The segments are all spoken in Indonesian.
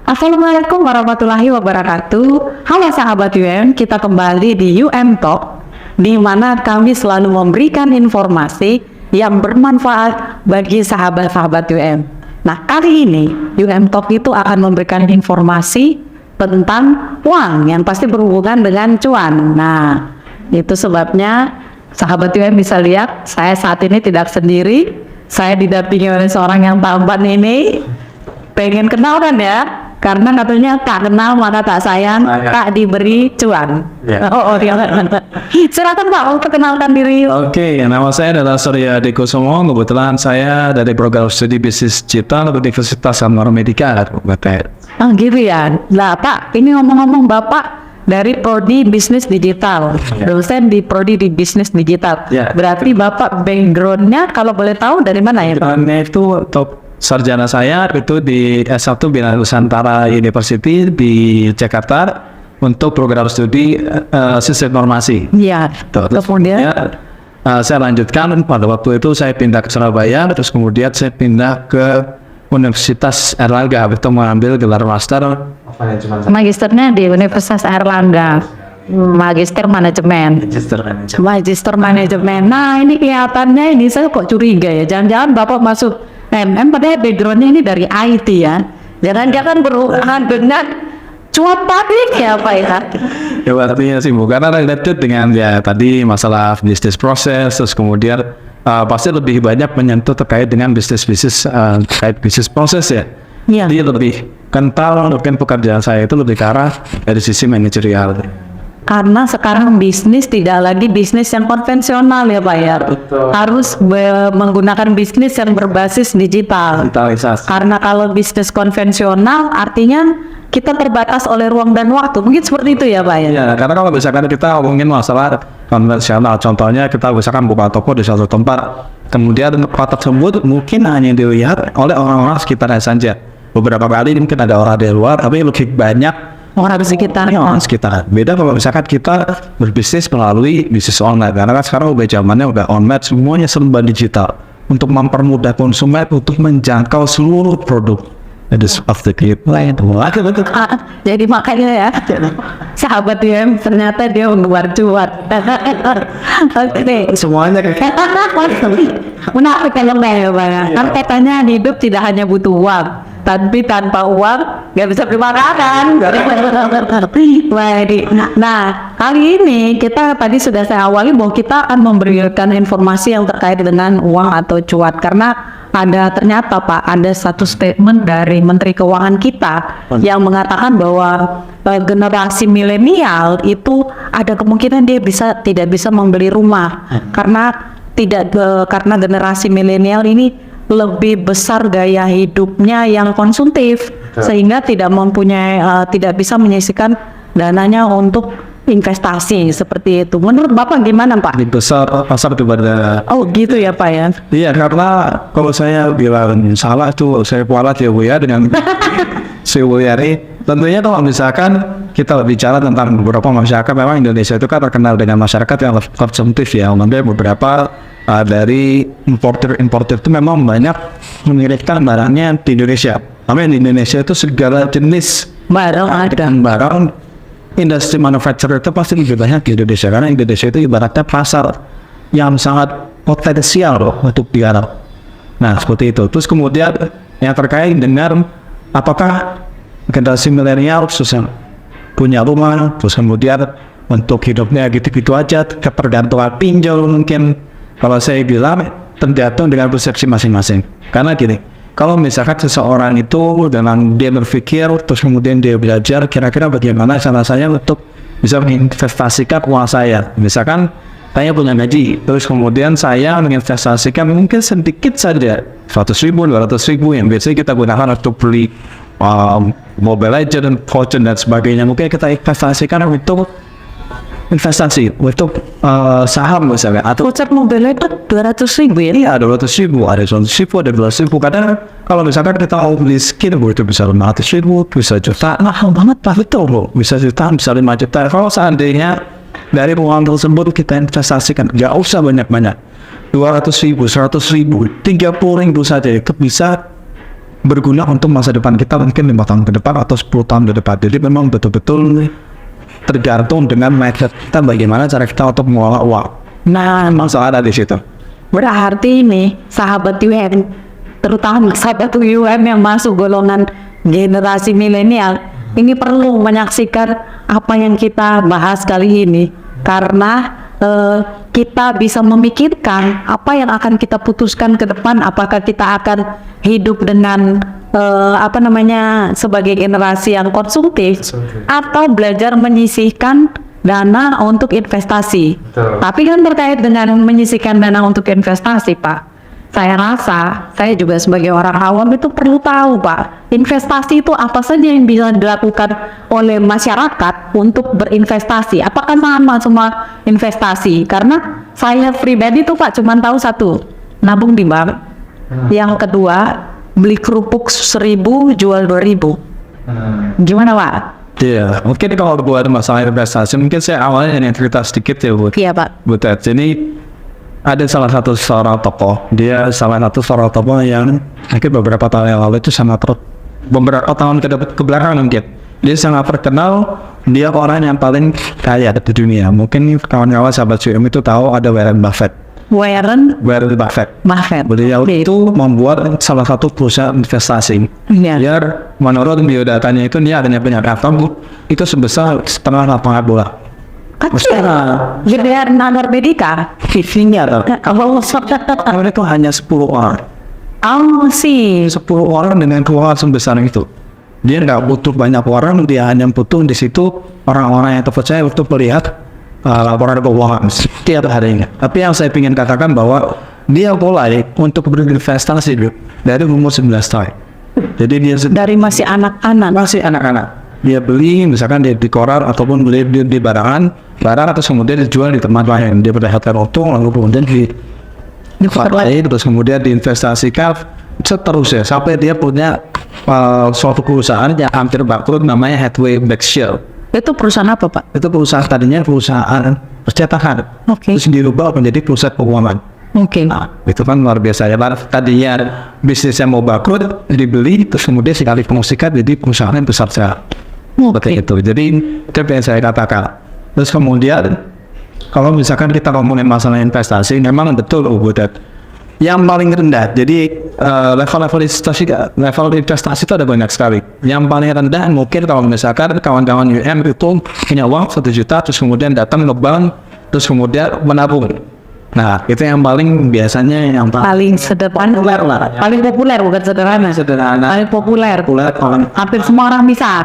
Assalamualaikum warahmatullahi wabarakatuh. Halo sahabat UM, kita kembali di UM Talk, di mana kami selalu memberikan informasi yang bermanfaat bagi sahabat-sahabat UM. Nah, kali ini UM Talk itu akan memberikan informasi tentang uang yang pasti berhubungan dengan cuan. Nah, itu sebabnya sahabat UM bisa lihat saya saat ini tidak sendiri. Saya didampingi oleh seorang yang tampan ini. Pengen kenal kan ya? Karena katanya tak kenal maka tak sayang, tak diberi cuan. Silakan Pak, untuk perkenalkan diri. Oke, nama saya adalah Surya Dikusumo. Kebetulan saya dari program studi bisnis digital Universitas Anwar Medika. Oh gitu ya. Lah Pak, ini ngomong-ngomong Bapak dari Prodi Bisnis Digital, dosen di Prodi di Bisnis Digital. Berarti Bapak backgroundnya kalau boleh tahu dari mana ya Pak? Itu top sarjana saya itu di S1 Bina Nusantara University di Jakarta untuk program studi sistem informasi. Iya. Kemudian saya lanjutkan pada waktu itu saya pindah ke Surabaya, terus kemudian saya pindah ke Universitas Airlangga untuk mengambil gelar master magisternya di Universitas Airlangga. Magister manajemen. Magister manajemen. Nah, ini kelihatannya ini saya kok curiga ya. Jangan-jangan Bapak masuk MM padahal backgroundnya ini dari IT ya. Jangan-jangan berhubungan dengan cuap pabrik ya Pak ya? Ya artinya sih karena related dengan ya tadi masalah bisnis proses, terus kemudian pasti lebih banyak menyentuh terkait dengan bisnis terkait bisnis proses ya. Jadi lebih kental, mungkin pekerjaan saya itu lebih ke arah dari sisi manajerial. Karena sekarang bisnis tidak lagi bisnis yang konvensional ya Pak ya. Betul. Harus menggunakan bisnis yang berbasis digital. Digitalisasi. Karena kalau bisnis konvensional artinya kita terbatas oleh ruang dan waktu. Mungkin seperti itu ya Pak ya. Ya, karena kalau misalkan kita ngomongin masalah konvensional, contohnya kita misalkan buka toko di suatu tempat, kemudian tempat tersebut mungkin hanya dilihat oleh orang-orang sekitarnya saja. Beberapa kali mungkin ada orang dari luar, tapi lebih banyak orang sekitar. Orang sekitar. Beda kalau misalkan kita berbisnis melalui bisnis online. Karena kan sekarang udah zamannya udah online, semuanya serba digital. Untuk mempermudah konsumen untuk menjangkau seluruh produk. Itu seperti itu. Jadi makanya ya, sahabat dia ternyata dia mengeluar cuan. Oke. Semuanya kayak Munafik ya Pak. Kan katanya hidup tidak hanya butuh uang, tapi tanpa uang nggak bisa beli makanan. Nah, kali ini kita tadi sudah saya awali bahwa kita akan memberikan informasi yang terkait dengan uang atau cuan, karena ada ternyata Pak, ada satu statement dari Menteri Keuangan kita yang mengatakan bahwa generasi milenial itu ada kemungkinan dia tidak bisa membeli rumah karena karena generasi milenial ini lebih besar gaya hidupnya yang konsumtif, sehingga tidak bisa menyisihkan dananya untuk investasi seperti itu. Menurut Bapak gimana Pak? besar pasar daripada. Oh gitu ya Pak ya? Iya, karena kalau saya bilang salah tuh saya kualat ya Bu ya dengan si Bu ya ini. Tentunya kalau misalkan kita bicara tentang beberapa masyarakat, memang Indonesia itu kan terkenal dengan masyarakat yang konsumtif ya. Mungkin beberapa dari importer itu memang banyak mengirimkan barangnya di Indonesia. Tapi di Indonesia itu segala jenis barang industri manufacturer itu pasti lebih banyak di Indonesia, karena Indonesia itu ibaratnya pasar yang sangat potensial loh untuk digarap. Nah seperti itu. Terus kemudian yang terkait dengan apakah generasi milenial khususnya punya rumah, terus kemudian untuk hidupnya gitu-gitu aja, ketergantungan pinjol mungkin. Kalau saya bilang tergantung dengan persepsi masing-masing. Karena gini, kalau misalkan seseorang itu dengan dia berpikir, terus kemudian dia belajar kira-kira bagaimana cara saya untuk bisa menginvestasikan uang saya. Misalkan saya punya gaji, terus kemudian saya menginvestasikan mungkin sedikit saja, 100.000, 200.000 yang biasanya kita gunakan untuk beli Mobile Legends, Fortune dan sebagainya. Mungkin kita investasikan untuk investasi untuk saham misalnya, atau voucher Mobile itu 200.000 ya? Iya, 200.000, ada 100.000, ada 12.000. Kadang kalau misalkan kita mau beli skin, itu bisa 500.000, bisa juta. Mahal banget Pak, betul loh. Bisa juta, bisa 5 juta. Kalau seandainya dari uang tersebut kita investasikan, nggak usah banyak-banyak, 200.000, 100.000, 30.000 saja, itu bisa berguna untuk masa depan kita mungkin 5 tahun ke depan atau 10 tahun ke depan. Jadi memang betul-betul tergantung dengan mindset kita bagaimana cara kita untuk mengelola uang. Nah, masalah ada di situ. Berarti nih sahabat UM, terutama sahabat UM yang masuk golongan generasi milenial, ini perlu menyaksikan apa yang kita bahas kali ini, karena kita bisa memikirkan apa yang akan kita putuskan ke depan. Apakah kita akan hidup dengan sebagai generasi yang konsumtif atau belajar menyisihkan dana untuk investasi. Tapi kan terkait dengan menyisihkan dana untuk investasi, Pak, saya rasa saya juga sebagai orang awam itu perlu tahu, Pak, investasi itu apa saja yang bisa dilakukan oleh masyarakat untuk berinvestasi. Apakah sama semua investasi? Karena saya pribadi tuh, Pak, cuma tahu satu, nabung di bank. Yang kedua, beli kerupuk 1.000 jual 2.000. Gimana, Pak? Iya, mungkin kalau buat masalah investasi, mungkin saya awalnya yang cerita sedikit ya, Bu. Iya, Pak. Bu Ted, ini ada salah satu seorang tokoh, dia salah satu seorang tokoh yang mungkin beberapa tahun yang lalu itu beberapa tahun ke belakang mungkin dia sangat terkenal, dia orang yang paling kaya di dunia. Mungkin kawan-kawan sahabat CM itu tahu ada Warren Buffett. Beliau itu membuat salah satu perusahaan investasi. Biar menurut biodatanya itu dia adanya pendapatan itu sebesar 1,5 lapangan bola. Kecil, gedean Amerika. Visinya itu hanya 10 orang. Sih 10 orang dengan keuangan sebesar itu. Dia nggak butuh banyak orang, dia hanya butuh di situ orang-orang yang terpercaya untuk melihat laporan keuangan setiap harinya. Tapi yang saya ingin katakan bahwa dia mulai untuk berinvestasi dari umur 19 tahun. Jadi dia dari masih anak-anak. Dia beli misalkan di koran ataupun beli di barang atau kemudian dijual di tempat lain. Dia mendapatkan untung lalu kemudian terus kemudian diinvestasikan seterusnya sampai dia punya suatu perusahaan yang hampir bangkrut namanya Hathaway Berkshire. Itu perusahaan apa, Pak? Itu tadinya perusahaan percetakan, terus dirubah menjadi perusahaan keuangan. Nah, itu kan luar biasa ya. Tadinya bisnisnya mau bangkrut, dibeli, terus kemudian sekali promosikan jadi perusahaan yang besar sekali. Seperti itu. Jadi itu yang saya katakan. Terus kemudian kalau misalkan kita ngomongin masalah investasi, memang betul Butet. Yang paling rendah, jadi level investasi itu ada banyak sekali. Yang paling rendah mungkin kalau misalkan kawan-kawan UM itu punya uang 1 juta, terus kemudian datang ke bank, terus kemudian menabung. Nah, itu yang paling biasanya yang paling populer lah. Paling populer, bukan sederhana. Paling populer. Hampir semua orang bisa.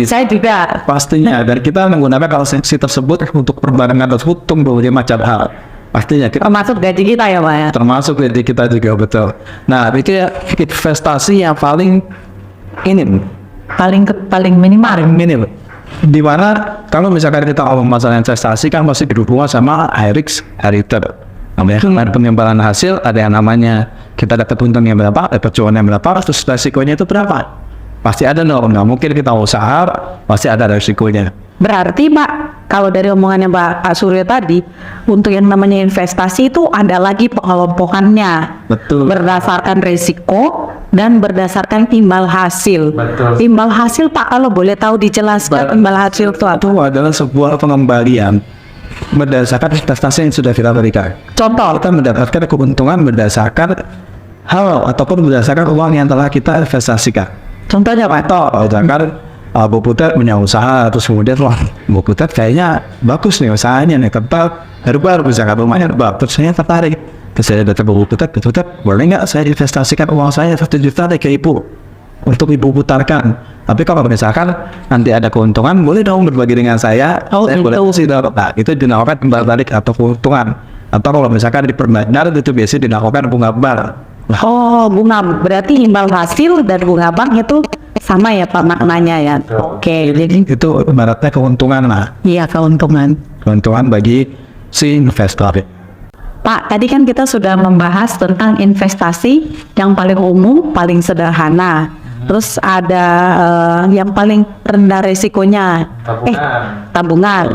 Saya juga. Pastinya. Dan kita menggunakan transaksi tersebut untuk perbankan tersebut untuk berbagai macam hal. Pastinya. Termasuk gaji kita ya, Pak ya? Termasuk gaji kita juga, betul. Nah, itu ya investasi yang paling minimal. Di mana kalau misalkan kita ngomong masalah investasi kan pasti berhubungan sama high risk, high return. Namanya kan pengembangan hasil, ada yang namanya kita dapat untungnya berapa, dapat cuannya berapa, terus resikonya itu berapa. Pasti ada dong, nggak mungkin kita usaha, pasti ada resikonya. Berarti, Pak, kalau dari omongannya Pak Suryo tadi, untuk yang namanya investasi itu ada lagi pengelompokannya. Betul. Berdasarkan risiko dan berdasarkan imbal hasil. Betul. Imbal hasil, Pak, kalau boleh tahu dijelaskan imbal hasil itu apa? Itu adalah sebuah pengembalian berdasarkan investasi yang sudah kita berikan. Contoh, kita mendapatkan keuntungan berdasarkan hal ataupun berdasarkan uang yang telah kita investasikan. Contohnya, Pak? Misalkan Bu Putet punya usaha, terus kemudian Bu Putet kayaknya bagus nih usahanya nih, baru misalkan rumahnya terus saya tertarik. Terus saya datang ke Bu Putet, boleh nggak saya investasikan uang saya 1 juta deh ke ibu untuk ibu putarkan. Tapi kalau misalkan nanti ada keuntungan, boleh dong berbagi dengan saya. Saya boleh sih dapat. Nah, itu dinamakan imbal balik atau keuntungan. Atau kalau misalkan di perbankan itu biasanya dinamakan bunga bank. Bunga, berarti imbal hasil dan bunga bank itu sama ya, Pak, maknanya ya. Oke, jadi itu ibaratnya keuntungan lah. Iya, keuntungan bagi si investor. Pak, tadi kan kita sudah membahas tentang investasi yang paling umum, paling sederhana. Terus ada yang paling rendah resikonya, tabungan.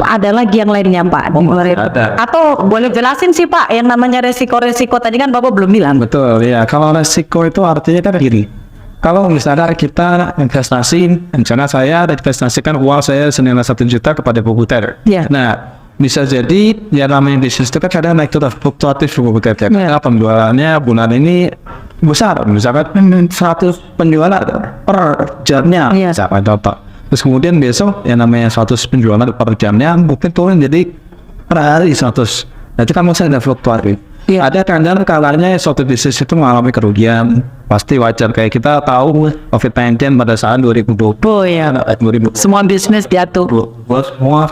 ada lagi yang lainnya Pak? Ada. Atau boleh jelasin sih Pak yang namanya resiko-resiko tadi kan Bapak belum bilang. Betul, ya. Kalau resiko itu artinya kan gini. Kalau misalnya kita investasi, misalnya saya investasikan uang saya senilai 1 juta kepada komputer. Iya. Nah, bisa jadi ya namanya bisnis itu kan kadang naik turun fluktuatif komputer. Karena penjualannya bulan ini besar, misalkan 100 penjualan per jamnya, Iya. misalkan contoh. Terus kemudian besok yang namanya 100 penjualan per jamnya mungkin turun jadi per hari 100. Nah, itu kan masih ada fluktuatif. Iya. Ada kadang kalanya suatu bisnis itu mengalami kerugian, pasti wajar. Kayak kita tahu COVID-19 pada saat 2020. Oh iya. 2020. Semua bisnis jatuh. Semua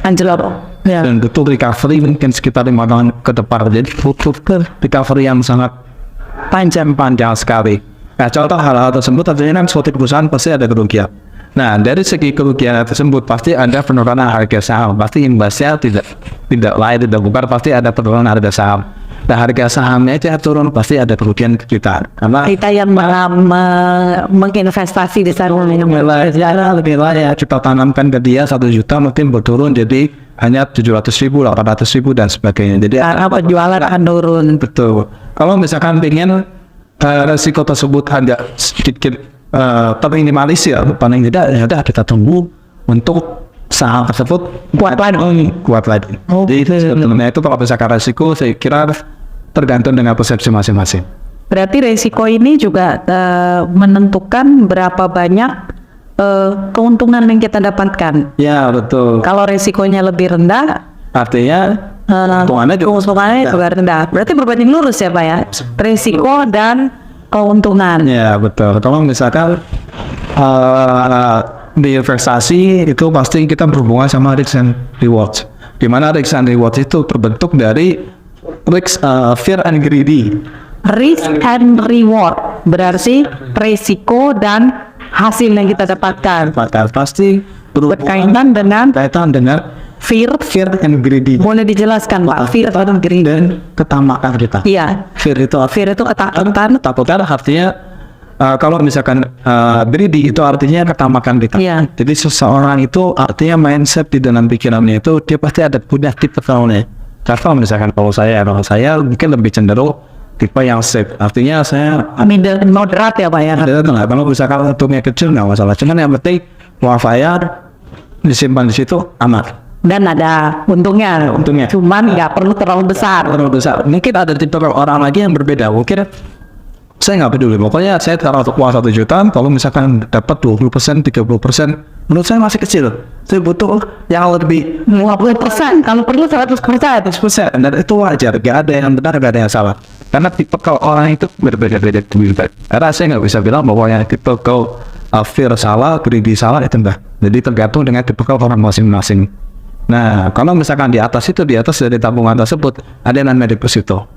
Anjlok. Ya. dan betul recovery mungkin sekitar 5 tahun ke depan. Jadi butuh recovery yang sangat panjang sekali. Nah, contoh hal-hal tersebut artinya kan suatu perusahaan pasti ada kerugian. Nah, dari segi kerugian tersebut pasti ada penurunan harga saham. Pasti imbasnya tidak lain tidak bukan, pasti ada penurunan harga saham. Nah, harga sahamnya aja turun pasti ada kerugian kita. Karena Kita yang menginvestasi di sana. nilai kita tanamkan ke dia 1 juta mungkin berturun jadi hanya 700.000, 800.000 dan sebagainya. Jadi Karena penjualan akan turun. betul. Kalau misalkan ingin resiko tersebut ada sedikit terminimalisir, paling tidak ya udah kita tunggu untuk saham tersebut Kuat lagi. Oh, Jadi sebenarnya itu kalau misalkan resiko saya kira tergantung dengan persepsi masing-masing. Berarti resiko ini juga menentukan berapa banyak keuntungan yang kita dapatkan. Ya betul. Kalau resikonya lebih rendah, Artinya keuntungannya juga rendah. Berarti berbanding lurus ya Pak ya? Resiko dan keuntungan. ya betul. Kalau misalkan di investasi itu pasti kita berhubungan sama risk and rewards. Di mana risk and rewards itu terbentuk dari risk, fear and greedy. Risk and reward berarti resiko dan hasil yang kita dapatkan Maka pasti berkaitan dengan berkaitan dengan fear. fear and greedy. Boleh dijelaskan Pak? Fear dan greedy dan ketamakan kita. Iya. Fear itu Ketakutan. takutan artinya kalau misalkan greedy itu artinya ketamakan kita. Iya. Jadi seseorang itu artinya mindset di dalam pikirannya itu dia pasti ada punya tipe tahunnya. Kalau misalkan kalau saya mungkin lebih cenderung tipe yang safe. Artinya saya Middle moderat ya Pak ya? kalau misalkan untungnya kecil nggak masalah. Cuman yang penting uang saya disimpan di situ aman. Dan ada untungnya. Cuman nggak perlu terlalu besar. Terlalu besar. Mungkin ada tipe orang lagi yang berbeda. Mungkin saya nggak peduli. Pokoknya saya taruh uang 1 juta. Kalau misalkan dapat 20%, 30%, menurut saya masih kecil. Saya butuh yang lebih 50%. Kalau perlu 100%. 100%. Dan itu wajar. Gak ada yang benar, gak ada yang salah. Karena tipe kalau orang itu berbeda-beda. Karena saya nggak bisa bilang bahwa yang tipe kalau fear salah, greedy salah itu enggak. Jadi tergantung dengan tipe orang masing-masing. Nah, kalau misalkan di atas dari tabungan tersebut ada yang namanya deposito.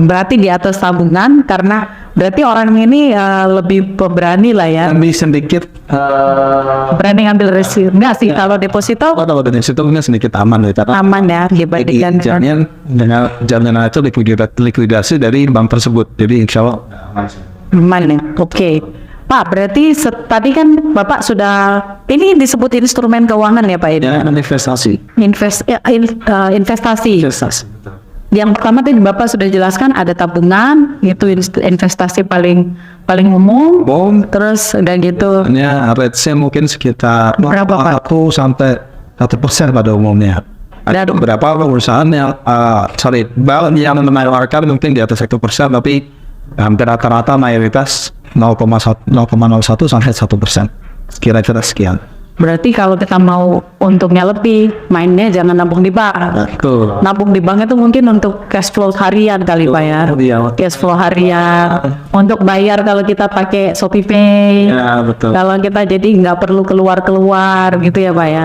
Berarti di atas tabungan karena berarti orang ini lebih pemberani lah ya. Lebih sedikit Berani ngambil resiko. Enggak sih kalau deposito kalau deposito mungkin sedikit aman ya. aman ya dibandingkan Jangan dengan jaminan itu likuidasi dari bank tersebut. Jadi insya Allah aman ya. Oke. Pak, berarti tadi kan Bapak sudah ini disebut instrumen keuangan ya Pak ini? ya investasi. Investasi. Yang pertama tadi Bapak sudah jelaskan ada tabungan, itu investasi paling umum. Terus udah gitu. Hanya rate-nya mungkin sekitar Berapa, Pak? 1 sampai 1% pada umumnya. Ada beberapa perusahaan yang bank yang menawarkan mungkin di atas 1%, tapi hampir rata-rata mayoritas 0,01 sampai 1%. Kira-kira sekian. Berarti kalau kita mau untungnya lebih, mainnya jangan nabung di bank. Betul. Nabung di bank itu mungkin untuk cash flow harian kali Pak ya. Iya. Cash flow harian untuk bayar kalau kita pakai ShopeePay. Ya, betul. Kalau kita jadi nggak perlu keluar gitu ya Pak ya.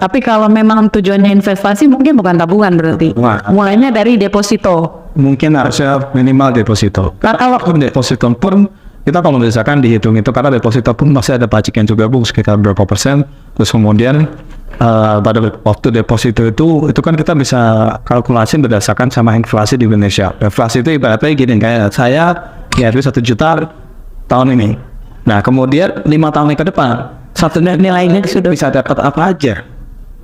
Tapi kalau memang tujuannya investasi mungkin bukan tabungan berarti. Bukan. Mulainya dari deposito. Mungkin harusnya minimal deposito. Kalau Deposito pun kita kalau misalkan dihitung itu karena deposito pun masih ada pajak yang juga sekitar berapa persen. Terus kemudian pada waktu deposito itu kan kita bisa kalkulasi berdasarkan sama inflasi di Indonesia. Inflasi itu ibaratnya gini, kayak saya ya itu 1 juta tahun ini. Nah kemudian 5 tahun ke depan satunya nilainya sudah bisa dapat apa aja.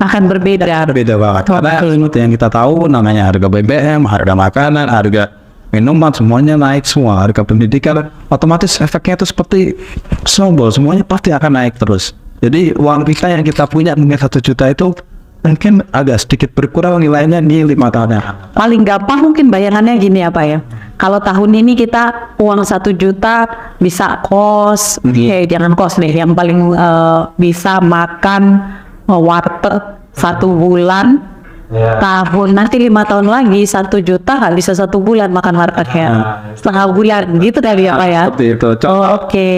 akan berbeda. Beda banget. Karena seperti yang kita tahu namanya harga BBM, harga makanan, harga minuman semuanya naik semua. Harga pendidikan otomatis efeknya itu seperti snowball, semuanya pasti akan naik terus. Jadi uang kita yang kita punya mungkin 1 juta itu mungkin agak sedikit berkurang nilainya di 5 tahun yang akan. Paling gampang mungkin bayangannya gini apa ya? Kalau tahun ini kita uang 1 juta bisa kos, jangan kos deh, yang paling bisa makan warteg 1 bulan. Tahun nanti 5 tahun lagi 1 juta nggak bisa 1 bulan makan wartegnya, setengah bulan gitu kali ya Pak ya. Seperti itu. Oke.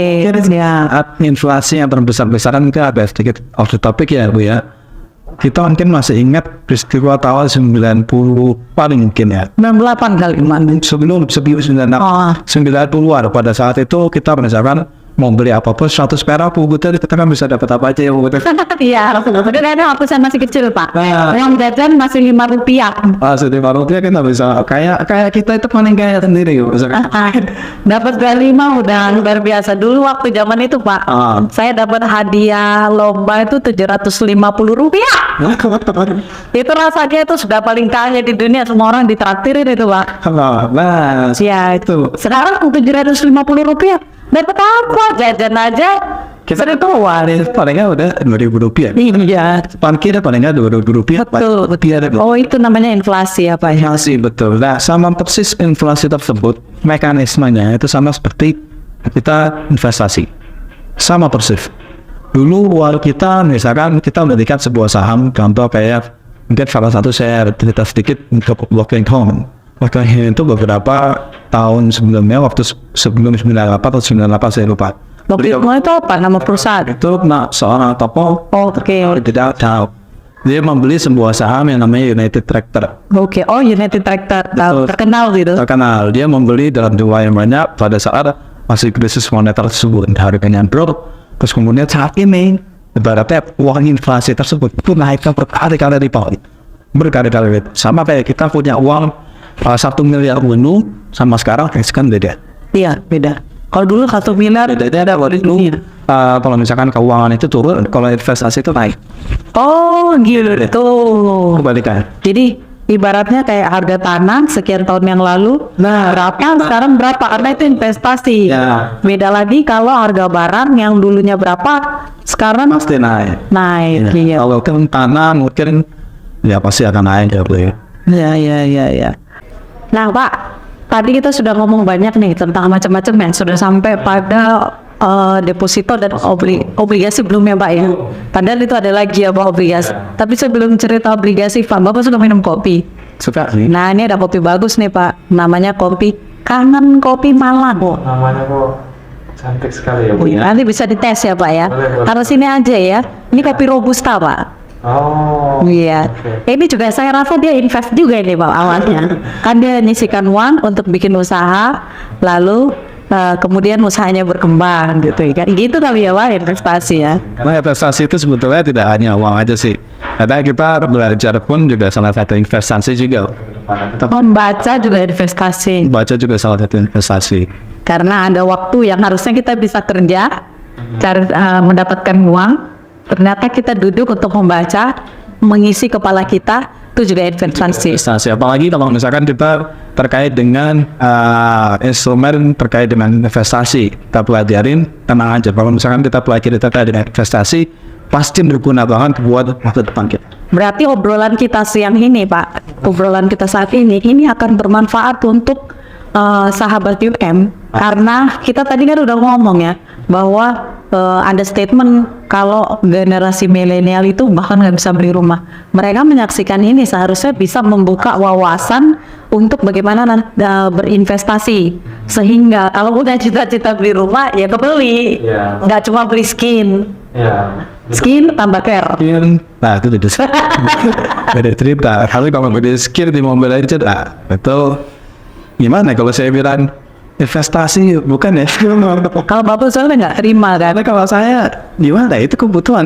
Ya. Saat inflasi yang terbesar-besaran itu agak sedikit off the topic ya Bu ya. Kita mungkin masih ingat peristiwa tahun 90 paling mungkin ya. 98 kali mana? Sebelum 90-an pada saat itu kita merasakan mau beli apapun 100 perak Bu, kita kan bisa dapat apa aja ya Bu. Iya, karena aku masih kecil Pak. Yang jajan masih 5 rupiah. Masih 5 rupiah kita bisa kayak kita itu paling kaya sendiri Bu. Dapat 25 udah luar biasa. Dulu waktu zaman itu Pak, saya dapat hadiah lomba itu 750 rupiah. Itu rasanya itu sudah paling kaya di dunia, semua orang ditraktirin itu Pak. Nah, ya itu. Sekarang 750 rupiah dapat apa? Jajan aja kita itu palingnya udah 2.000 rupiah. Iya. Parkir palingnya 2.000 rupiah. Betul. Oh itu namanya inflasi apa ya? Inflasi betul. Nah sama persis inflasi tersebut mekanismenya itu sama seperti kita investasi. Sama persis. Dulu uang kita misalkan kita memberikan sebuah saham, contoh kayak mungkin salah satu saya cerita sedikit untuk Walking Home. Walking Home itu beberapa tahun sebelumnya, waktu sebelum 98 atau 98 saya lupa. Walking Home itu apa nama perusahaan? Itu seorang tokoh. Oke. Tidak tahu. Dia membeli sebuah saham yang namanya United Tractor. Oke. Oh United Tractor, terkenal gitu. Terkenal. Dia membeli dalam jumlah yang banyak pada saat masih krisis moneter tersebut, harganya drop. Terus kemudian saat ini ibaratnya uang inflasi tersebut itu naiknya berkali-kali lipat, berkali-kali lipat. Sama kayak kita punya uang 1 miliar dulu sama sekarang kan beda. Iya beda. Kalau dulu 1 miliar beda dulu. Kalau misalkan keuangan itu turun, kalau investasi itu naik. Oh gitu. Kebalikan. Jadi ibaratnya kayak harga tanah sekian tahun yang lalu berapa, sekarang berapa, karena itu investasi. Ya. Beda lagi kalau harga barang yang dulunya berapa sekarang pasti naik. Iya. Kalau kan tanah mungkin ya pasti akan naik ya Bu. Ya. Nah Pak, tadi kita sudah ngomong banyak nih tentang macam-macam yang sudah sampai pada deposito dan obligasi belum ya Pak ya. Padahal itu ada lagi ya Pak obligasi. Tapi sebelum cerita obligasi Pak, Bapak sudah minum kopi? Suka sih. Nah ini ada kopi bagus nih Pak, namanya kopi Kangen Kopi Malang. Namanya kok cantik sekali ya Bu ya. Nanti bisa dites ya Pak ya. Taruh sini aja ya. Ini kopi robusta Pak. Oh. Iya. Ini juga saya rasa dia invest juga ini Pak awalnya. Kan dia nyisikan uang untuk bikin usaha, lalu kemudian usahanya berkembang gitu kan. Gitu kali ya Pak investasi ya. Nah investasi itu sebetulnya tidak hanya uang aja sih. Karena kita belajar pun juga salah satu investasi juga. Membaca juga investasi. Baca juga salah satu investasi. Karena ada waktu yang harusnya kita bisa kerja, cari mendapatkan uang. Ternyata kita duduk untuk membaca, mengisi kepala kita, itu juga investasi. Apalagi kalau misalkan kita terkait dengan instrumen terkait dengan investasi, kita pelajarin, tenang aja. Kalau misalkan kita pelajari terkait dengan investasi, pasti berguna banget buat masa depan kita. Berarti obrolan kita siang ini Pak, obrolan kita saat ini akan bermanfaat untuk sahabat UM, karena kita tadi kan udah ngomong ya, bahwa ada statement kalau generasi milenial itu bahkan nggak bisa beli rumah. Mereka menyaksikan ini seharusnya bisa membuka wawasan untuk bagaimana berinvestasi, sehingga kalau udah cita-cita beli rumah ya kebeli, nggak cuma beli skin. Skin tambah care. Nah itu beda cerita. Kalau beli skin di mobil aja itu gimana kalau saya bilang investasi bukan ya? Kalau Bapak soalnya nggak terima kan? Karena kalau saya gimana itu kebutuhan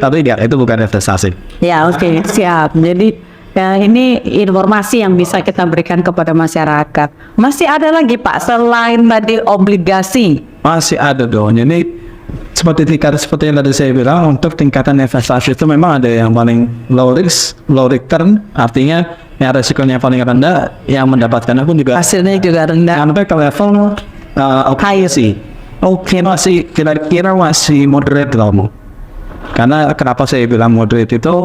tapi ya itu bukan investasi. Ya oke, siap. Jadi ya, ini informasi yang bisa kita berikan kepada masyarakat. Masih ada lagi Pak selain tadi obligasi? Masih ada dong. Ini seperti yang tadi saya bilang, untuk tingkatan investasi itu memang ada yang paling low risk, low return, artinya yang resikonya paling rendah, yang mendapatkannya pun juga Hasilnya juga rendah. sampai ke level high sih. Oke, masih kira-kira masih moderate kamu. Karena kenapa saya bilang moderate itu?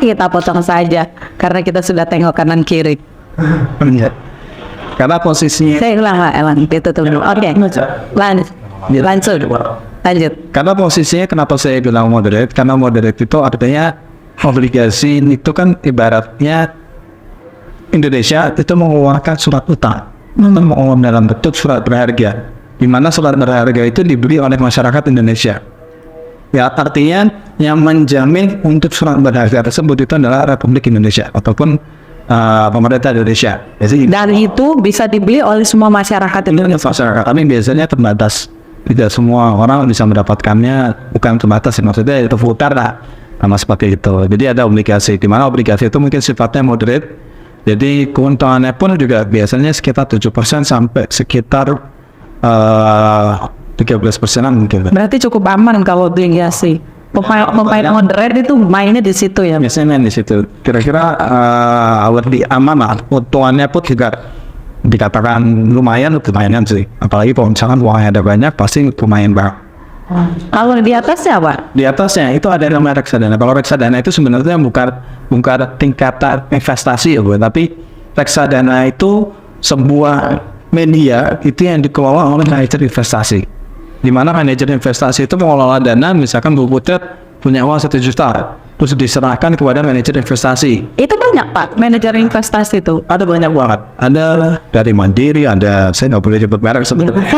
Kita potong saja karena kita sudah tengok kanan kiri. Karena posisinya Saya ulang lah, Elan. Itu tuh. Oke. Lanjut. Karena posisinya kenapa saya bilang moderate? Karena moderate itu artinya obligasi itu kan ibaratnya Indonesia itu mengeluarkan surat utang dalam bentuk surat berharga, di mana surat berharga itu dibeli oleh masyarakat Indonesia. Ya, artinya yang menjamin untuk surat berharga tersebut itu adalah Republik Indonesia ataupun pemerintah Indonesia. Jadi Dan itu bisa dibeli oleh semua masyarakat Indonesia. masyarakat kami biasanya terbatas, tidak semua orang bisa mendapatkannya, bukan terbatas ya, maksudnya itu putar lah, sama seperti itu. Jadi ada obligasi, di mana obligasi itu mungkin sifatnya moderate, jadi keuntungannya pun juga biasanya sekitar 7% sampai sekitar 13%-an mungkin. Berarti cukup aman kalau obligasi. Pemain moderate itu mainnya di situ ya. Biasanya di situ. Kira-kira lebih aman lah. Keuntungannya pun juga dikatakan lumayan sih. Apalagi kalau misalkan uangnya ada banyak, pasti lumayan banget. Kalau di atasnya apa? Di atasnya itu ada namanya reksadana. Kalau reksadana itu sebenarnya bukan tingkatan investasi ya Bu, tapi reksadana itu sebuah media itu yang dikelola oleh manajer investasi. Di mana manajer investasi itu mengelola dana, misalkan Bu Putri punya uang 1 juta, terus diserahkan kepada manajer investasi. Itu banyak Pak, manajer investasi itu. Ada banyak banget. Ada dari Mandiri, ada saya nggak boleh sebut merek sebetulnya.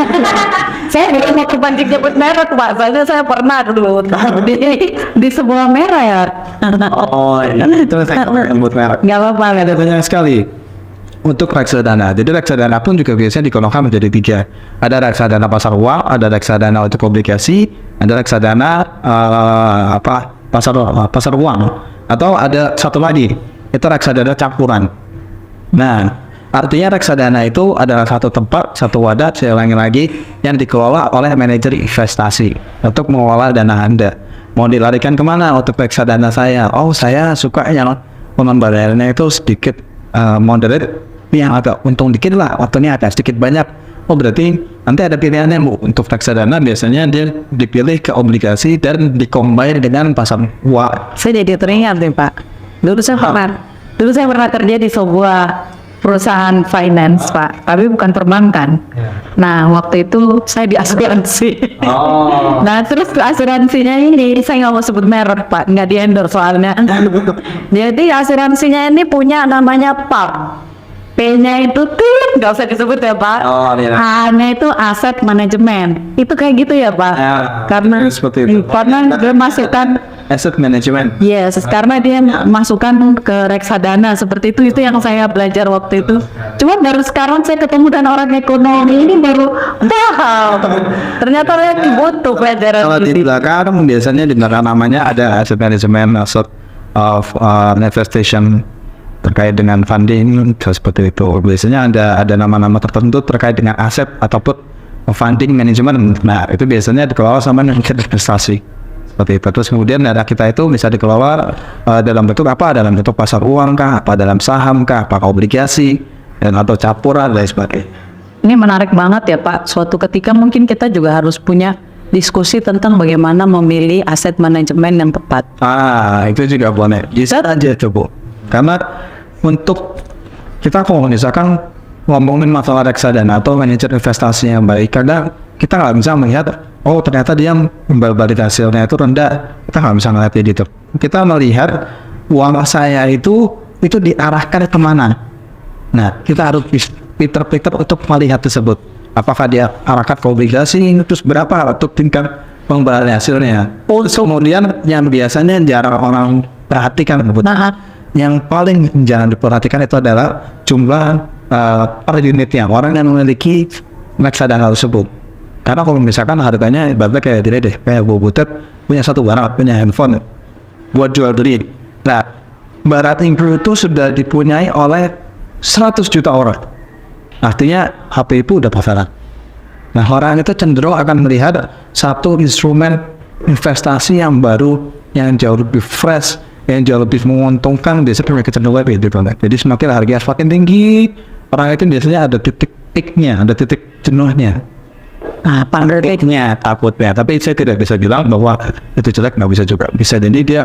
Saya nggak mau kepancing nyebut merek Pak, soalnya saya pernah dulu di sebuah merek ya. Oh, itu saya nggak sebut merek. Nggak apa-apa, nggak ada. Banyak sekali untuk reksadana. Jadi reksadana pun juga biasanya dikelompokkan menjadi 3. Ada reksadana pasar uang, ada reksadana untuk obligasi, ada reksadana pasar uang, atau ada satu lagi itu reksadana campuran. Nah, artinya reksadana itu adalah satu tempat, satu wadah, saya ulangi lagi, yang dikelola oleh manajer investasi untuk mengelola dana Anda. Mau dilarikan kemana untuk reksadana saya? Oh, saya suka yang pembayarannya itu sedikit moderate, yang agak untung dikit lah, waktunya ada sedikit banyak. Oh, berarti nanti ada pilihannya Bu. Untuk reksadana biasanya dia dipilih ke obligasi dan dikombin dengan pasar uang. Saya jadi teringat nih Pak. Dulu saya pernah kerja di sebuah perusahaan finance Pak, tapi bukan perbankan. Nah, waktu itu saya di asuransi. Nah, terus asuransinya ini saya nggak mau sebut merek Pak, nggak di endorse soalnya. Jadi asuransinya ini punya namanya PAP. P-nya itu nggak usah disebut ya Pak. A-nya itu aset manajemen. Itu kayak gitu ya Pak. Karena seperti itu. Karena dia masukkan Asset management. yes, karena dia masukkan ke reksadana seperti itu yang saya belajar waktu itu. Cuma baru sekarang saya ketemu dan orang ekonomi ini baru wow. Ternyata saya butuh pelajaran Kalau di ini. belakang biasanya di belakang namanya ada asset management, asset of investation terkait dengan funding seperti itu. Biasanya ada nama-nama tertentu terkait dengan aset ataupun funding management. Nah, itu biasanya dikelola sama manajer investasi. Seperti itu. Terus kemudian dana kita itu bisa dikelola dalam bentuk apa? Dalam bentuk pasar uang kah? Apa dalam saham kah? Apa obligasi? Dan atau campuran dan sebagainya. Ini menarik banget ya Pak. Suatu ketika mungkin kita juga harus punya diskusi tentang bagaimana memilih aset manajemen yang tepat. Itu juga boleh. Bisa aja coba. Karena untuk kita kalau misalkan ngomongin masalah reksadana atau manajer investasi yang baik, kadang kita nggak bisa melihat, oh ternyata dia balik hasilnya itu rendah. Kita nggak bisa melihat itu. Kita melihat uang saya itu diarahkan kemana. Nah, kita harus pinter-pinter untuk melihat tersebut. Apakah dia arahkan ke obligasi, terus berapa untuk tingkat pembayaran hasilnya. Kemudian yang biasanya jarang orang perhatikan, yang paling jarang diperhatikan itu adalah jumlah per unitnya orang yang memiliki reksadana tersebut. Karena kalau misalkan harganya ibaratnya kayak diri deh, kayak Bu Butet punya satu barang, punya handphone buat jual beli. Nah, barang itu sudah dipunyai oleh 100 juta orang. Artinya HP itu udah pasaran. Nah, orang itu cenderung akan melihat satu instrumen investasi yang baru, yang jauh lebih fresh, yang jauh lebih menguntungkan, biasanya mereka cenderung lebih gitu. Jadi semakin harga semakin tinggi, orang itu biasanya ada titik peaknya, ada titik jenuhnya. Nah, pandeknya takutnya, tapi saya tidak bisa bilang bahwa itu jelek, nggak bisa juga. Bisa jadi dia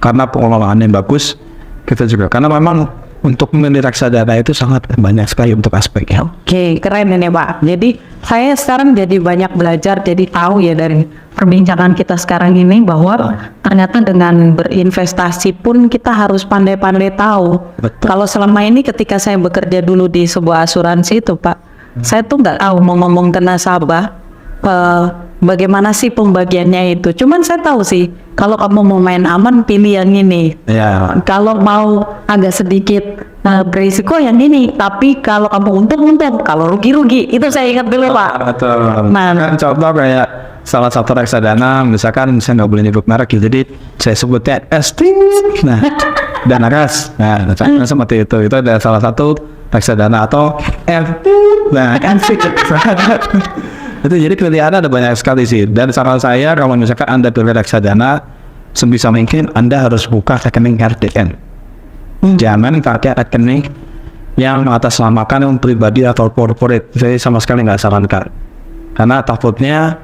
karena pengelolaannya bagus, kita juga. Karena memang untuk memilih reksadana itu sangat banyak sekali untuk aspeknya. Oke, keren ini Pak. Jadi saya sekarang jadi banyak belajar, jadi tahu ya dari perbincangan kita sekarang ini bahwa ternyata dengan berinvestasi pun kita harus pandai-pandai tahu. Betul. Kalau selama ini ketika saya bekerja dulu di sebuah asuransi itu Pak, saya tuh nggak tahu mau ngomong ke nasabah bagaimana sih pembagiannya itu. Cuman saya tahu sih kalau kamu mau main aman pilih yang ini. Ya. Kalau mau agak sedikit berisiko yang ini, tapi kalau kamu untung, kalau rugi. Itu saya ingat dulu Pak. Betul. Nah, Kan contoh kayak salah satu reksadana, misalkan saya nggak boleh nyebut merek, jadi saya sebutnya ST, nah, Dana Ras, nah, seperti itu ada salah satu reksadana atau FT, nah, kan sih, itu jadi pilihannya ada banyak sekali sih. Dan saran saya kalau misalkan Anda pilih reksadana, sebisa mungkin Anda harus buka rekening RDN. Jangan pakai rekening yang mengatasnamakan yang pribadi atau corporate. Saya sama sekali nggak sarankan. Karena takutnya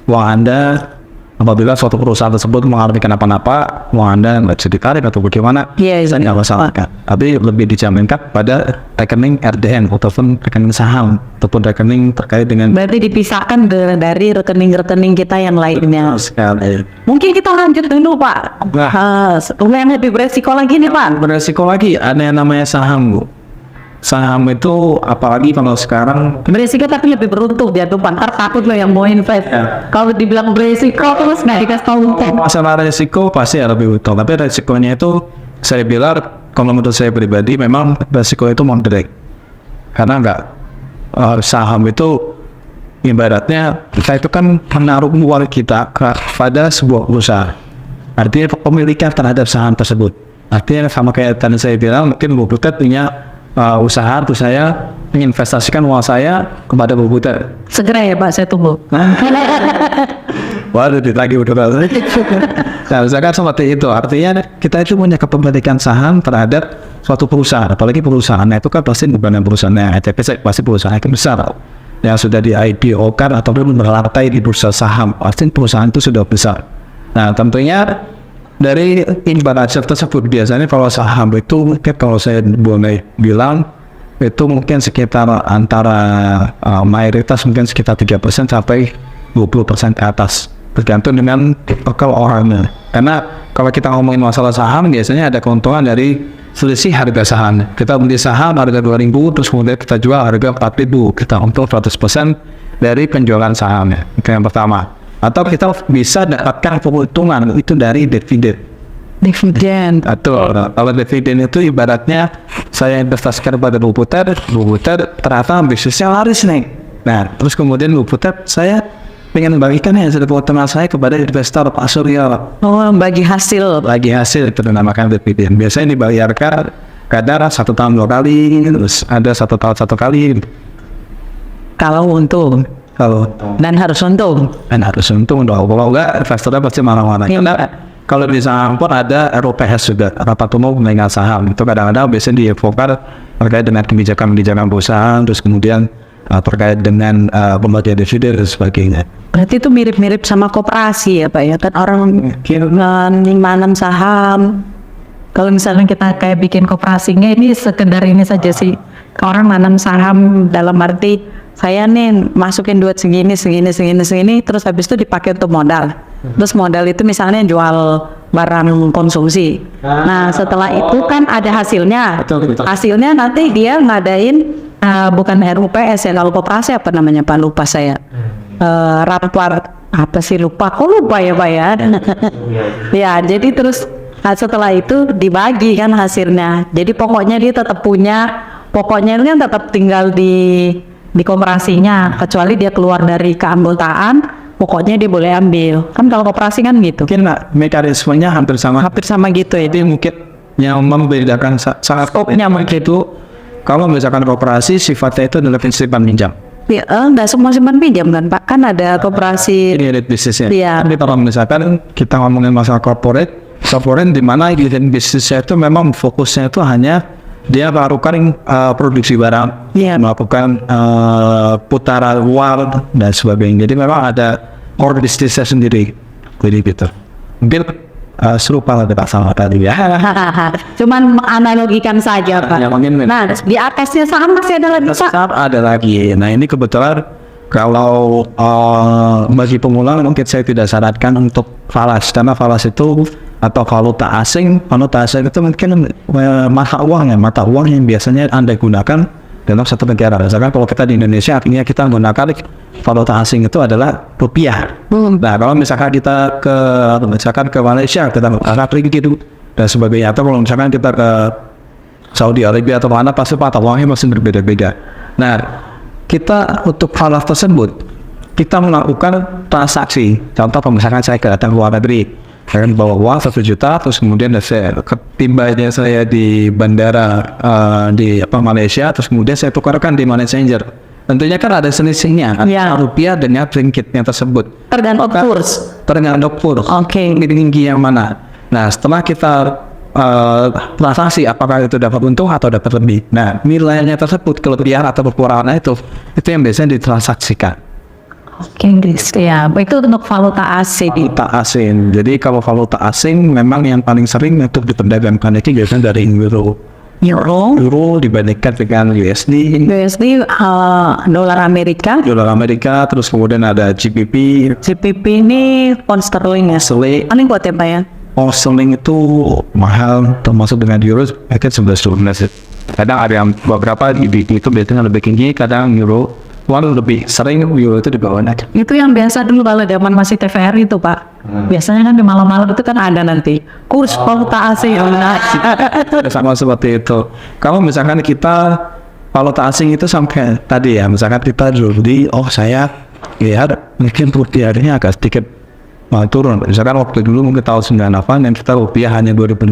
uang Anda apabila suatu perusahaan tersebut mengalami kenapa-napa, uang Anda nggak bisa ditarik atau bagaimana, saya nggak masalahkan. Tapi lebih dijaminkan pada rekening RDN ataupun rekening saham ataupun rekening terkait dengan. berarti dipisahkan dari rekening-rekening kita yang lainnya. Sekali. Mungkin kita lanjut dulu Pak. Yang lebih beresiko lagi nih Pak. Beresiko lagi ada yang namanya saham, Bu. Saham itu apalagi kalau sekarang Beresiko tapi lebih beruntung jatuh Pak. Ntar takut lo yang mau invest. Ya. Kalau dibilang beresiko terus nggak dikasih tahu untung. masalah resiko pasti lebih untung, tapi resikonya itu saya bilang kalau menurut saya pribadi memang resiko itu moderate. Karena saham itu ibaratnya kita itu kan menaruh uang kita pada sebuah perusahaan, artinya kepemilikan terhadap saham tersebut. Artinya sama kayak tadi saya bilang, mungkin Bu Butet punya usaha, terus saya menginvestasikan uang saya kepada Bu Butet. Segera ya Pak, saya tunggu. Waduh, lagi udah balik. Nah, misalkan seperti itu, artinya kita itu punya kepemilikan saham terhadap suatu perusahaan, apalagi perusahaannya itu kan pasti bukan perusahaannya ETP, pasti perusahaan yang besar yang sudah di IPO kan ataupun berlantai di bursa saham, pasti perusahaan itu sudah besar. Nah, tentunya dari imbal hasil tersebut biasanya kalau saham itu mungkin kalau saya boleh bilang itu mungkin sekitar antara mayoritas mungkin sekitar 3% sampai 20% ke atas, tergantung dengan tipikal orangnya. Karena kalau kita ngomongin masalah saham biasanya ada keuntungan dari selisih harga saham. Kita beli saham harga 2.000 terus kemudian kita jual harga 4.000, kita untung 100% dari penjualan sahamnya. Itu yang pertama. Atau kita bisa dapatkan keuntungan itu dari dividen. Atau kalau dividen itu ibaratnya saya investasikan pada Bu Butet ternyata bisnisnya laris nih. Nah, terus kemudian Bu Butet saya pengen membagikan hasil keuntungan saya kepada investor Pak Surya. Oh, bagi hasil Itu dinamakan dividen. Biasanya dibayarkan kadang 1 tahun 2 kali, terus ada 1 tahun 1 kali. kalau untung. Dan harus untung. Kalau enggak investornya pasti marah-marah. Iya, Karena Pak. kalau di saham pun ada ROPS juga, rapat umum pemegang saham. Itu kadang-kadang biasanya diinfokan terkait dengan kebijakan perusahaan, terus kemudian terkait dengan pembagian dividen dan sebagainya. Berarti itu mirip-mirip sama koperasi ya Pak ya, kan orang nanam saham. Kalau misalnya kita kayak bikin koperasinya ini sekedar ini saja sih, orang nanam saham dalam arti saya nih masukin duit segini, terus habis itu dipakai untuk modal. Terus modal itu misalnya jual barang konsumsi. Nah setelah itu kan ada hasilnya. Betul. Hasilnya nanti dia ngadain bukan RUPS ya, kalau koperasi apa namanya Pak, lupa saya. Rapor apa sih, lupa. Kok lupa ya Pak ya? Ya jadi terus setelah itu dibagi kan hasilnya. Jadi pokoknya dia tetap punya, pokoknya kan tetap tinggal di koperasinya, kecuali dia keluar dari keanggotaan, pokoknya dia boleh ambil. Kan kalau koperasi kan gitu. Mungkin mekanismenya hampir sama gitu ya. Jadi mungkin yang membedakan sangat Skopnya mungkin itu kalau misalkan koperasi sifatnya itu adalah prinsip pinjam. nggak semua simpan pinjam kan Pak, kan ada koperasi. Ini unit bisnisnya. Iya. Tapi kalau misalkan kita ngomongin masalah corporate di mana unit bisnisnya itu memang fokusnya itu hanya dia melakukan produksi barang, Iya. melakukan putaran uang dan sebagainya. Jadi memang ada core bisnisnya sendiri. Jadi gitu. Mungkin serupa lah dengan sama tadi ya. Cuman menganalogikan saja Pak. Ya, mungkin. Nah, di atasnya saham masih ada lagi Pak. Saat ada lagi. Nah ini kebetulan kalau bagi pemula mungkin saya tidak sarankan untuk falas, karena falas itu atau valuta asing itu mungkin mata uang yang biasanya Anda gunakan dalam satu negara. Misalkan kalau kita di Indonesia artinya kita menggunakan valuta asing itu adalah rupiah. Nah kalau misalkan kita ke Malaysia kita menggunakan ringgit dan sebagainya, atau kalau misalkan kita ke Saudi Arabia atau mana, pasti mata uangnya masih berbeda-beda. Nah kita untuk falas tersebut kita melakukan transaksi. Contoh misalkan saya datang ke luar negeri, saya bawa uang 1 juta, terus kemudian ketimbanya saya di bandara di Malaysia, terus kemudian saya tukarkan di money changer. Tentunya kan ada selisihnya Ya. rupiah dengan ringgitnya tersebut. Tergantung kurs. Tergantung kurs. Oke. Tinggi yang mana. Nah setelah kita transaksi apakah itu dapat untung atau dapat lebih. Nah nilainya tersebut, kelebihan atau kekurangannya itu yang biasanya ditransaksikan. Oke, Inggris ya. Itu untuk valuta asing. Valuta asing. Jadi kalau valuta asing memang yang paling sering untuk diperdagangkan itu biasanya dari euro. Euro dibandingkan dengan USD. USD dolar Amerika. Terus kemudian ada GBP. GBP ini pound sterling ya. Sterling. Paling kuat ya Pak ya. Pound sterling itu mahal, termasuk dengan euro mungkin 11-12. Kadang ada yang beberapa GBP itu biasanya lebih tinggi, kadang euro lebih sering euro itu di bawahnya. Itu yang biasa dulu kalau zaman masih TVRI itu Pak. Biasanya kan di malam-malam itu kan ada nanti kurs valuta asing. Sama seperti itu. Kalau misalkan kita valuta asing itu sampai tadi ya, misalkan kita dulu saya lihat mungkin rupiahnya agak sedikit turun. Misalkan waktu dulu mungkin tahun 98 yang kita rupiah hanya 2.500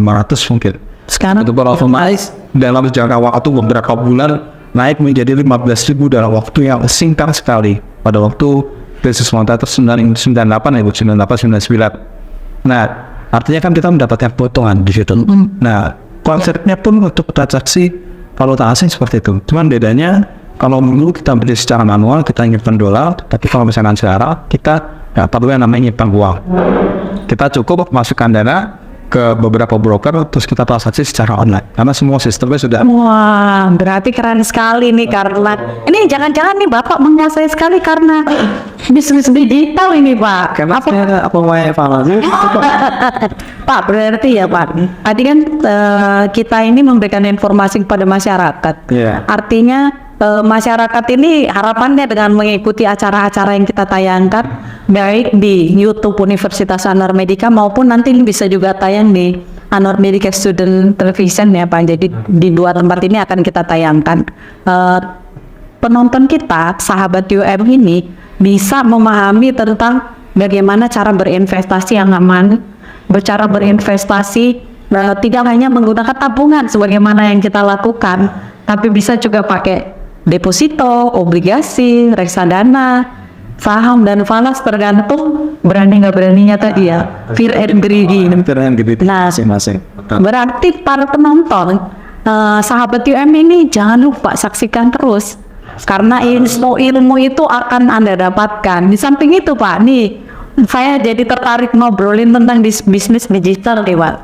mungkin. Sekarang itu otomatis dalam jangka waktu beberapa bulan naik menjadi 15.000 dalam waktu yang singkat sekali pada waktu krisis moneter 98 99. Nah, artinya kan kita mendapatkan potongan di situ. Nah, konsepnya pun untuk transaksi valuta asing seperti itu. Cuman bedanya kalau dulu kita beli secara manual, kita nyimpan dolar, tapi kalau misalkan sekarang kita nggak perlu yang namanya nyimpan uang. Kita cukup masukkan dana ke beberapa broker, terus kita transaksi secara online karena semua sistemnya sudah. Wah, berarti keren sekali nih, karena ini jangan-jangan nih Bapak menguasai sekali karena bisnis digital ini Pak. Apa Pak, berarti ya Pak, tadi kan kita ini memberikan informasi kepada masyarakat. Iya. Artinya masyarakat ini harapannya dengan mengikuti acara-acara yang kita tayangkan baik di YouTube Universitas Anwar Medika maupun nanti bisa juga tayang di Anwar Medika Student Television ya Pak. Jadi di 2 tempat ini akan kita tayangkan. Penonton kita, sahabat UM ini bisa memahami tentang bagaimana cara berinvestasi yang aman, bercara berinvestasi tidak hanya menggunakan tabungan sebagaimana yang kita lakukan, tapi bisa juga pakai deposito, obligasi, reksadana, saham dan falas, tergantung berani nggak beraninya tadi ya, fear and greedy. Nah, masing-masing. berarti para penonton, sahabat UM ini jangan lupa saksikan terus, karena ilmu itu akan Anda dapatkan. Di samping itu Pak, nih saya jadi tertarik ngobrolin tentang bisnis digital nih Pak.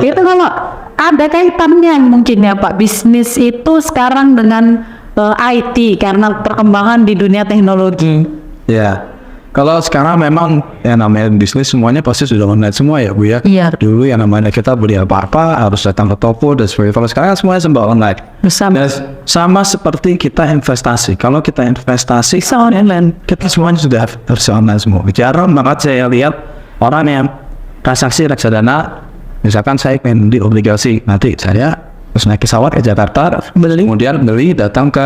Itu kalau ada kaitannya mungkin ya Pak, bisnis itu sekarang dengan IT karena perkembangan di dunia teknologi. Ya, kalau sekarang memang yang namanya bisnis semuanya pasti sudah online semua ya Bu ya. Iya. Dulu yang namanya kita beli apa-apa harus datang ke toko dan sebagainya. Kalau sekarang semuanya serba online. Bersama. Dan sama seperti kita investasi. Kalau kita investasi Online. kita semuanya sudah harus online semua. Jarang banget saya lihat orang yang transaksi reksadana. Misalkan saya ingin beli obligasi, nanti saya terus naik pesawat ke Jakarta, kemudian beli datang ke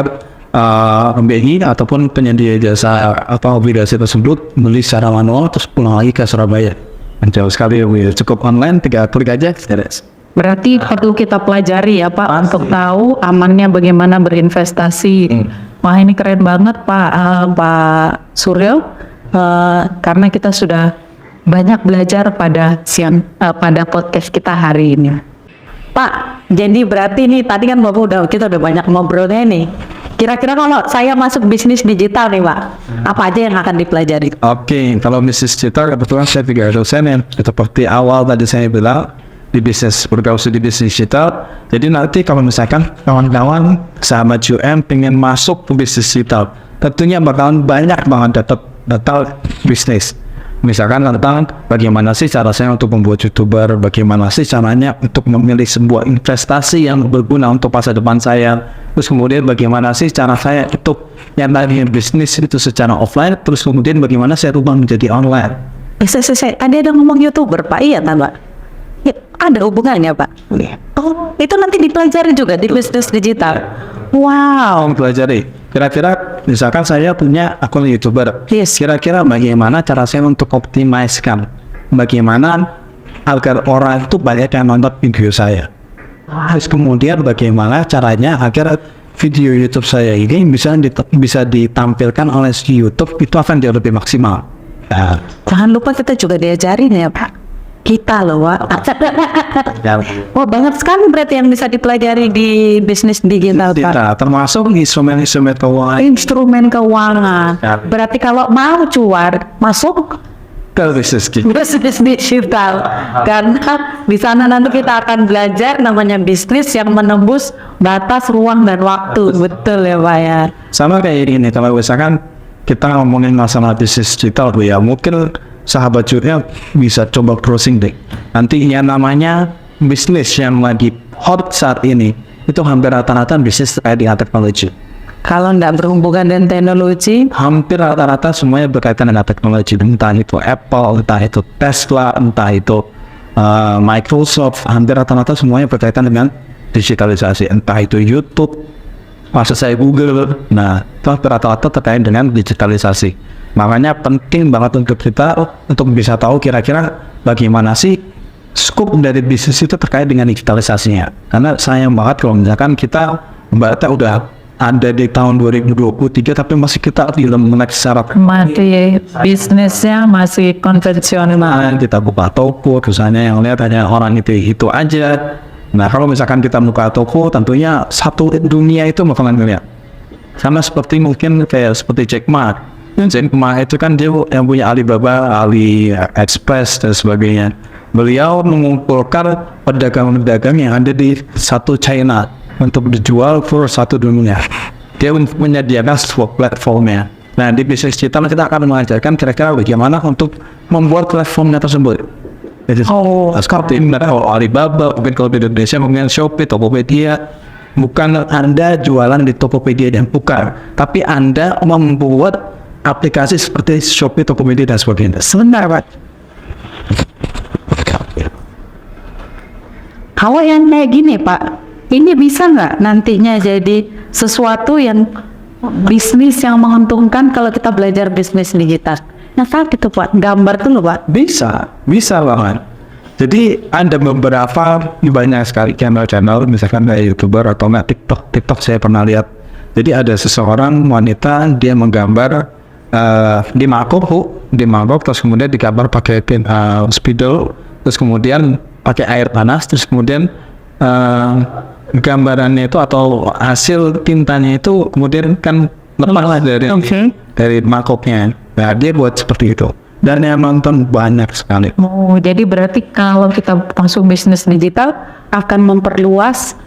BI ataupun penyedia jasa obligasi tersebut, beli secara manual terus pulang lagi ke Surabaya. Jauh sekali ya, cukup online 3 klik aja. Berarti perlu kita pelajari ya Pak untuk tahu amannya bagaimana berinvestasi. Wah ini keren banget Pak Suryo, karena kita sudah banyak belajar pada podcast kita hari ini. Pak, jadi berarti nih tadi kan kita udah banyak ngobrolnya nih. Kira-kira kalau saya masuk bisnis digital nih Pak, apa aja yang akan dipelajari? Oke, kalau bisnis digital kebetulan saya 3 dosen yang seperti awal tadi saya bilang di bisnis bergausi di bisnis digital. Jadi nanti kalau misalkan kawan-kawan sahabat UM pengen masuk ke bisnis digital, tentunya bakalan banyak banget data bisnis. Misalkan tentang bagaimana sih cara saya untuk membuat YouTuber, bagaimana sih caranya untuk memilih sebuah investasi yang berguna untuk masa depan saya. Terus kemudian bagaimana sih cara saya untuk yang tadi bisnis itu secara offline, terus kemudian bagaimana saya rubah menjadi online. Tadi ada ngomong YouTuber Pak, iya kan Pak? Ya, ada hubungannya Pak? Oh, itu nanti dipelajari juga di bisnis digital. Wow. Pelajari. Kira-kira misalkan saya punya akun YouTuber. Yes. Kira-kira bagaimana cara saya untuk optimiskan? Bagaimana agar orang itu banyak yang nonton video saya? Terus kemudian bagaimana caranya agar video YouTube saya ini bisa ditampilkan oleh si YouTube itu akan jauh lebih maksimal. Nah, Jangan lupa kita juga diajarin ya Pak. Kita loh Pak. Wah banget sekali berarti yang bisa dipelajari di bisnis digital Pak. termasuk instrumen-instrumen keuangan. Instrumen keuangan. Ya. Berarti kalau mau cuan masuk Ke bisnis gitu. bisnis digital, karena di sana nanti kita akan belajar namanya bisnis yang menembus batas ruang dan waktu. Betul ya Pak ya. Sama kayak ini, kalau misalkan kita ngomongin masalah bisnis digital ya, mungkin sahabat juga bisa coba browsing deh. Nanti yang namanya bisnis yang lagi hot saat ini itu hampir rata-rata bisnis terkait dengan teknologi. Kalau nggak berhubungan dengan teknologi, Hampir rata-rata semuanya berkaitan dengan teknologi, entah itu Apple, entah itu Tesla, entah itu Microsoft, hampir rata-rata semuanya berkaitan dengan digitalisasi, entah itu YouTube, maksud saya Google. Nah, itu rata-rata terkait dengan digitalisasi. Makanya penting banget untuk kita untuk bisa tahu kira-kira bagaimana sih skop dari bisnis itu terkait dengan digitalisasinya. Karena sayang banget kalau misalkan kita udah ada di tahun 2023 tapi masih kita belum menaik secara bisnisnya masih konvensional. kita buka toko, misalnya yang lihat hanya orang itu aja. Nah kalau misalkan kita buka toko, tentunya satu dunia itu bakalan ngeliat. Sama seperti mungkin kayak seperti Jack Ma. Jack Ma itu kan dia yang punya Alibaba, AliExpress dan sebagainya. Beliau mengumpulkan pedagang-pedagang yang ada di satu China untuk dijual ke satu dunia. Dia menyediakan sebuah platformnya. Nah di bisnis kita akan mengajarkan kira-kira bagaimana untuk membuat platformnya tersebut. Jadi seperti Alibaba, mungkin kalau di Indonesia mungkin Shopee, Tokopedia. Bukan Anda jualan di Tokopedia dan bukan, tapi Anda membuat aplikasi seperti Shopee, Tokopedia dan sebagainya. Sebentar Pak. Kalau yang kayak gini Pak, ini bisa nggak nantinya jadi sesuatu yang bisnis yang menguntungkan kalau kita belajar bisnis digital? Nah saat itu Pak, gambar tuh loh Pak. Bisa banget. Jadi ada beberapa banyak sekali channel-channel, misalkan kayak YouTuber atau nggak TikTok saya pernah lihat. Jadi ada seseorang wanita dia menggambar di mangkok, terus kemudian digambar pakai spidol, terus kemudian pakai air panas, terus kemudian gambarannya itu atau hasil tintanya itu kemudian kan lepas dari mangkoknya. Nah dia buat seperti itu dan yang nonton banyak sekali. Oh jadi berarti kalau kita masuk bisnis digital akan memperluas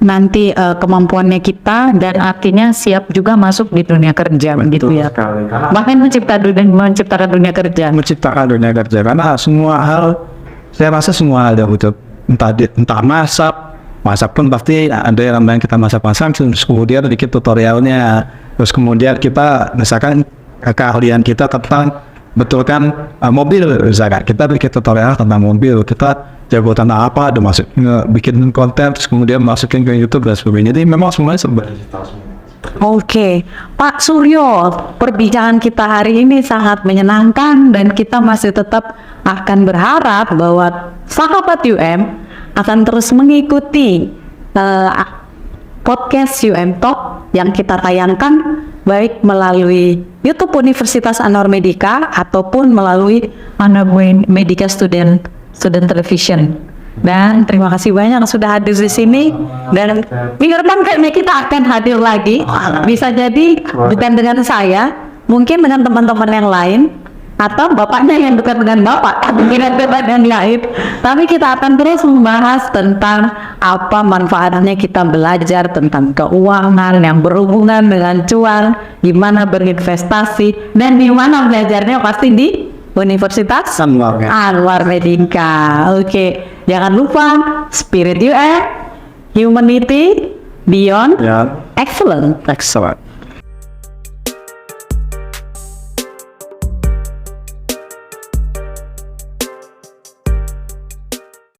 nanti kemampuannya kita dan artinya siap juga masuk di dunia kerja. Begitu ya. Bahkan menciptakan dunia kerja. Menciptakan dunia kerja karena semua hal, saya rasa semua ada butuh entah masak pun pasti ada yang namanya kita masak-masak, terus kemudian dikit tutorialnya, terus kemudian kita misalkan keahlian kita tentang betulkan mobil, misalkan kita bikin tutorial tentang mobil, kita jago tentang apa, ada bikin konten, terus kemudian masukin ke YouTube dan sebagainya. Jadi memang semuanya serba digital semua. Oke, Pak Suryo, perbincangan kita hari ini sangat menyenangkan dan kita masih tetap akan berharap bahwa sahabat UM akan terus mengikuti podcast UM Talk yang kita tayangkan baik melalui YouTube Universitas Anwar Medika ataupun melalui Anwar Medika Student Television. Dan terima kasih banyak sudah hadir di sini, dan minggu depan kayaknya kita akan hadir lagi, bisa jadi bukan dengan saya, mungkin dengan teman-teman yang lain, atau bapaknya yang dekat dengan bapak, dengan teman yang lain. Tapi kita akan terus membahas tentang apa manfaatnya kita belajar tentang keuangan yang berhubungan dengan cuan, gimana berinvestasi, dan gimana belajarnya pasti di Universitas Anwar Medika. Oke, jangan lupa Spirit UM, Humanity Beyond Ya, Excellent. excellent.